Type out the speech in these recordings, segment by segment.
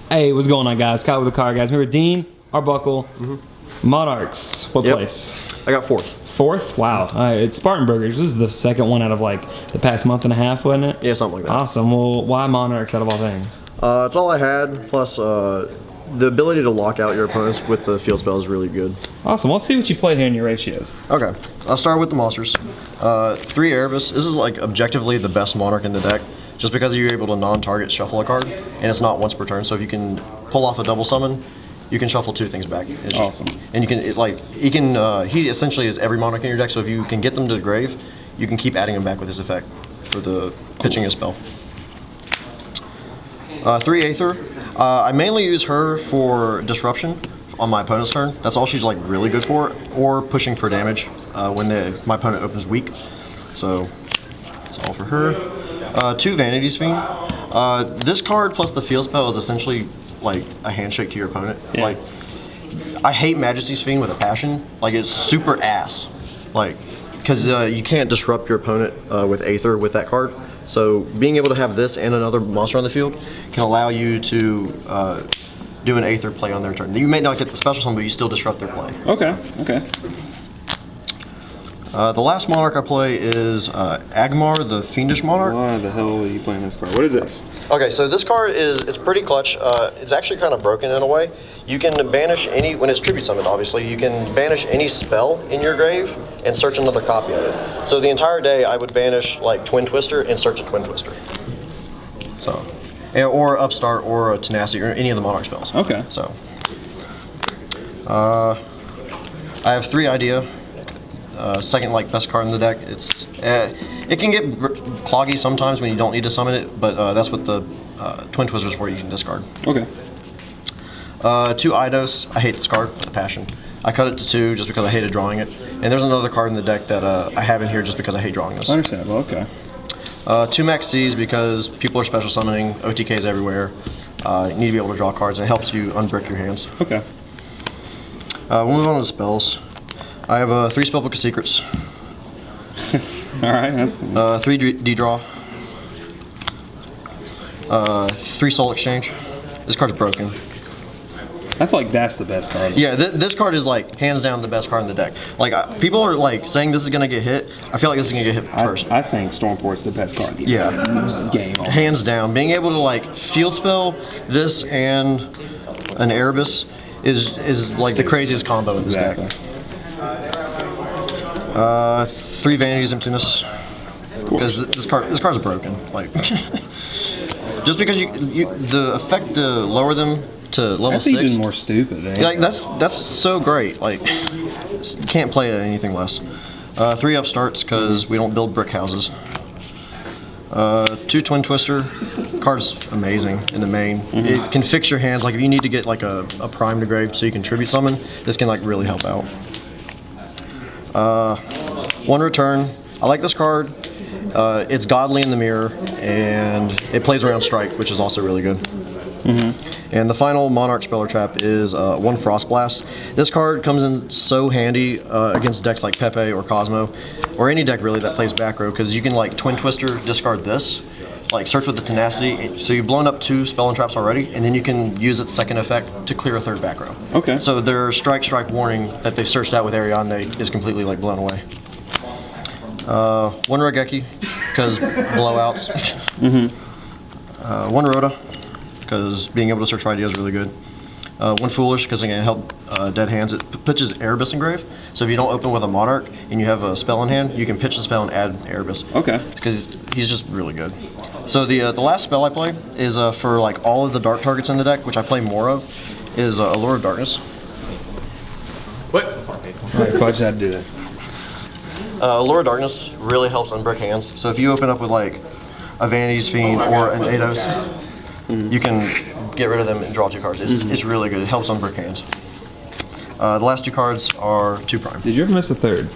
Hey, what's going on, guys? Kyle with the car, guys. Remember Dean, Arbuckle, Monarchs. What place? I got fourth. Fourth? Wow. It's Spartanburg. This is the second one out of like the past month and a half, wasn't it? Yeah, something like that. Awesome. Well, why Monarchs out of all things? It's all I had, plus the ability to lock out your opponents with the field spell is really good. Awesome. Let's see what you played here in your ratios. Okay, I'll start with the monsters. 3 Erebus. This is like objectively the best Monarch in the deck, just because you're able to non-target shuffle a card, and it's not once per turn. So if you can pull off a double summon, you can shuffle 2 things back. It's just, awesome. And you can he essentially is every Monarch in your deck. So if you can get them to the grave, you can keep adding them back with this effect for the pitching a spell. 3 Aether. I mainly use her for disruption on my opponent's turn. That's all she's like really good for, or pushing for damage when my opponent opens weak. So that's all for her. 2 Vanity's Fiend. This card plus the field spell is essentially like a handshake to your opponent. Yeah. Like, I hate Majesty's Fiend with a passion. Like, it's super ass. Like, because you can't disrupt your opponent with Aether with that card. So being able to have this and another monster on the field can allow you to do an Aether play on their turn. You may not get the special summon, but you still disrupt their play. Okay, okay. The last Monarch I play is Agmar, the Fiendish Monarch. Why the hell are you playing this card? What is this? Okay, so this card it's pretty clutch. It's actually kind of broken in a way. You can banish when it's tribute summoned, obviously, you can banish any spell in your grave and search another copy of it. So the entire day I would banish like Twin Twister and search a Twin Twister. So, or Upstart or a Tenacity or any of the Monarch spells. Okay. So, I have 3 Idea. Second best card in the deck. It can get cloggy sometimes when you don't need to summon it, but that's what the Twin Twisters for. You can discard. Okay. 2 Eidos. I hate this card with a passion. I cut it to 2 just because I hated drawing it. And there's another card in the deck that I have in here just because I hate drawing this. Understandable. Okay. 2 Maxis because people are special summoning, OTKs everywhere. You need to be able to draw cards, and it helps you unbrick your hands. Okay. We'll move on to the spells. I have 3 Spellbook of Secrets. All right. That's 3 D-Draw. 3 Soul Exchange. This card's broken. I feel like that's the best card. Yeah, this card is like hands down the best card in the deck. Like people are like saying this is gonna get hit. I feel like this is gonna get hit first. I think Stormport's the best card. Yeah. Game. Hands down. Being able to like field spell this and an Erebus is like the craziest combo in this deck. 3 Vanity's Emptiness. Because this card's broken. Like just because the effect to lower them to level that's 6. even more stupid. Like that's so great. Like you can't play it at anything less. 3 Upstarts because we don't build brick houses. 2 Twin Twister. Card's amazing in the main. It can fix your hands. Like if you need to get like a prime to grave so you can tribute summon, this can like really help out. 1 Return. I like this card. It's godly in the mirror, and it plays around strike, which is also really good. And the final Monarch Speller Trap is 1 Frost Blast. This card comes in so handy against decks like Pepe or Cosmo, or any deck really that plays back row, because you can like Twin Twister, discard this, like search with the Tenacity, so you've blown up 2 Spell and Traps already, and then you can use its second effect to clear a 3rd back row. Okay. So their strike warning that they searched out with Ariadne is completely like blown away. 1 Regeki, because blowouts. 1 Rhoda, because being able to search for ideas is really good. 1 Foolish, because it can help dead hands. It pitches Erebus in grave, so if you don't open with a Monarch and you have a spell in hand, you can pitch the spell and add Erebus. Okay. Because he's just really good. So the last spell I play is for like all of the dark targets in the deck, which I play more of, is Allure of Darkness. What? All right, Fudge had to do that. Allure of Darkness really helps unbrick hands. So if you open up with like a Vanity's Fiend or an Eidos, you can get rid of them and draw 2 cards. It's really good. It helps unbrick hands. The last 2 cards are 2 prime. Did you ever miss a 3rd?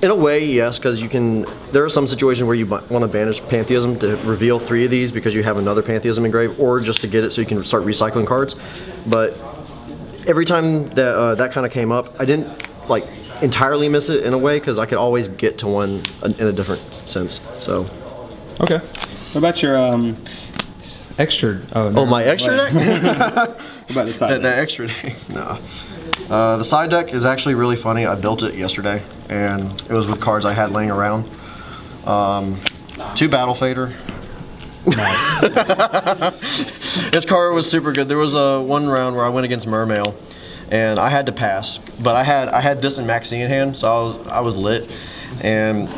In a way, yes, because you can. There are some situations where you want to banish Pantheism to reveal 3 of these because you have another Pantheism engraved, or just to get it so you can start recycling cards. But every time that that kind of came up, I didn't like entirely miss it in a way because I could always get to one in a different sense. So. Okay. What about your extra. Oh, Oh, my extra deck? About the side. That extra deck. No. The side deck is actually really funny. I built it yesterday, and it was with cards I had laying around. 2 Battle Fader. Nice. This card was super good. There was one round where I went against Mermail, and I had to pass, but I had this in Maxi in hand, so I was lit. And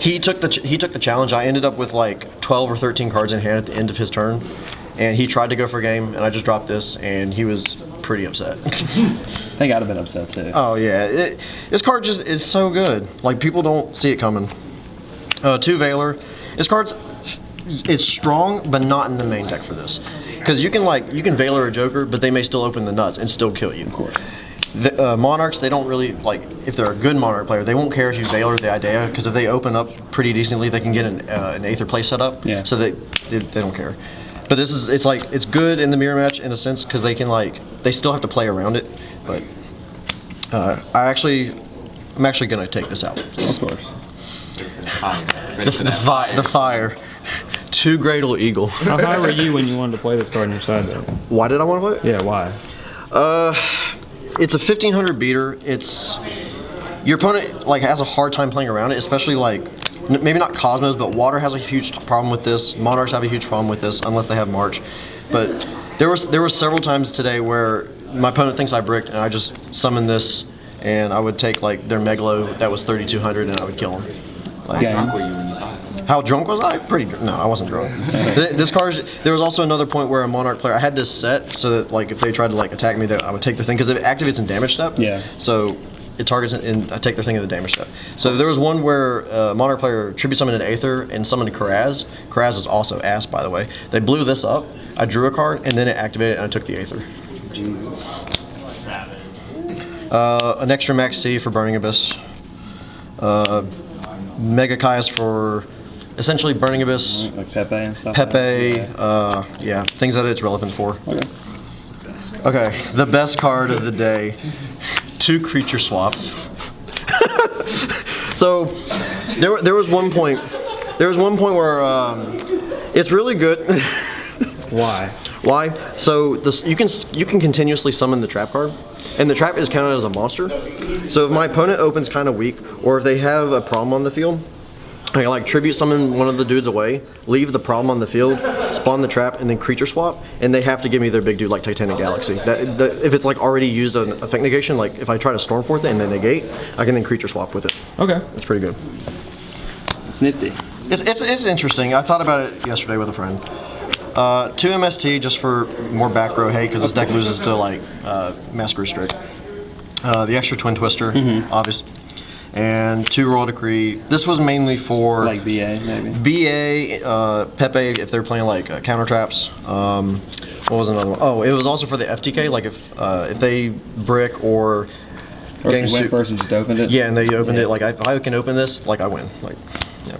he took the challenge. I ended up with like 12 or 13 cards in hand at the end of his turn, and he tried to go for a game, and I just dropped this, and he was pretty upset. They gotta been upset too. Oh yeah, this card just is so good. Like, people don't see it coming. 2 Valor. This card's it's strong, but not in the main deck for this, because you can Valor a Joker, but they may still open the nuts and still kill you. Of course. The, Monarchs, they don't really, like, if they're a good Monarch player, they won't care if you Valor the idea, because if they open up pretty decently, they can get an Aether play set up. Yeah. So they don't care. But this is, it's good in the mirror match in a sense, because they can, they still have to play around it. But I'm actually gonna take this out. Of course. The fire. 2 Gradle Eagle. How high were you when you wanted to play this card on your side though? Why did I want to play it? Yeah, why? It's a 1500 beater. It's your opponent has a hard time playing around it, especially maybe not Cosmos, but Water has a huge problem with this. Monarchs have a huge problem with this unless they have March. But there were several times today where my opponent thinks I bricked, and I just summoned this, and I would take their Megalo that was 3200, and I would kill him. How drunk was I? Pretty drunk. No, I wasn't drunk. This card, there was also another point where a Monarch player, I had this set so that if they tried to attack me, I would take the thing, because it activates in damage step. Yeah. So it targets and I take the thing in the damage step. So there was one where a Monarch player tribute summoned an Aether and summoned a Karaz. Karaz is also ass, by the way. They blew this up. I drew a card, and then it activated, and I took the Aether. An extra Max C for Burning Abyss. Mega Guyz for essentially Burning Abyss. Like Pepe and stuff? Pepe, yeah, things that it's relevant for. Okay, the best card of the day. 2 creature swaps. So, there was one point where it's really good. Why? Why? So you can continuously summon the trap card, and the trap is counted as a monster. So if my opponent opens kind of weak, or if they have a problem on the field, I can tribute summon one of the dudes away, leave the problem on the field, spawn the trap, and then creature swap, and they have to give me their big dude like Titanic Galaxy. If it's already used an effect negation, if I try to Stormforth it and then negate, I can then creature swap with it. Okay. It's pretty good. It's nifty. It's interesting. I thought about it yesterday with a friend. 2 MST just for more back row hate, because this deck loses to Mask Restrict. The extra Twin Twister, obvious. And 2 Royal Decree. This was mainly for BA maybe. BA, Pepe if they're playing counter traps. What was another one? Oh, it was also for the FTK. If they brick or game went first and just opened it. Yeah, and they opened it. If I can open this, I win. Yeah.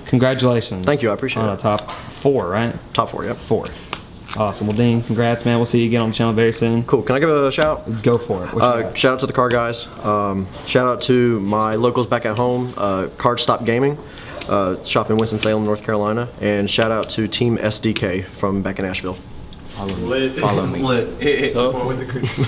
Congratulations. Thank you, I appreciate it. On a top 4, right? Top 4, yep. 4th. Awesome. Well, Dean, congrats, man. We'll see you again on the channel very soon. Cool. Can I give a shout out? Go for it. Shout out to the Car Guys. Shout out to my locals back at home, Card Stop Gaming, shop in Winston-Salem, North Carolina. And shout out to Team SDK from back in Asheville. Follow me. Lit. So, The creature